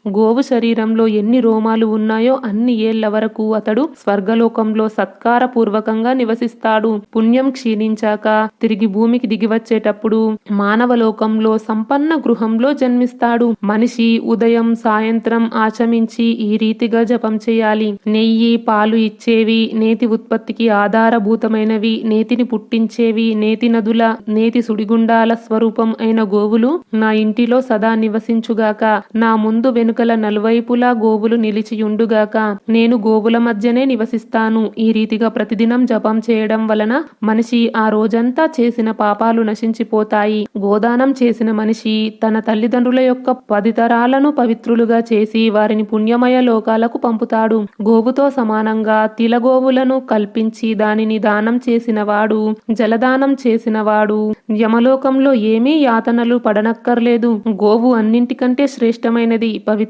గోవు శరీరంలో ఎన్ని రోమాలు ఉన్నాయో అన్ని ఏళ్ల వరకు అతడు స్వర్గలోకంలో సత్కారపూర్వకంగా నివసిస్తాడు. పుణ్యం క్షీణించాక తిరిగి భూమికి దిగివచ్చేటప్పుడు మానవ లోకంలో సంపన్న గృహంలో జన్మిస్తాడు. మనిషి ఉదయం సాయంత్రం ఆచమించి ఈ రీతిగా జపం చేయాలి. నెయ్యి పాలు ఇచ్చేవి, నేతి ఉత్పత్తికి ఆధారభూతమైనవి, నేతిని పుట్టించేవి, నేతి నదుల నేతి సుడిగుండాల స్వరూపం అయిన గోవులు నా ఇంటిలో సదా నివసించుగాక. నా ముందు వెనుకల నలువైపులా గోవులు నిలిచియుండుగాక. నేను గోవుల మధ్యనే నివసిస్తాను. ఈ రీతిగా ప్రతిదినం జపం చేయడం వలన మనిషి ఆ రోజంతా చేసిన పాపాలు నశించిపోతాయి. గోదానం చేసిన మనిషి తన తల్లిదండ్రుల యొక్క 10 తరాలను పవిత్రులుగా చేసి వారిని పుణ్యమయ లోకాలకు పంపుతాడు. గోవుతో సమానంగా తిలగోవులను కల్పించి దానిని దానం చేసిన వాడు, జలదానం చేసిన వాడు యమలోకంలో ఏమీ యాతనలు పడనక్కర్లేదు. గోవు అన్నింటికంటే శ్రేష్టమైనది, పవిత్ర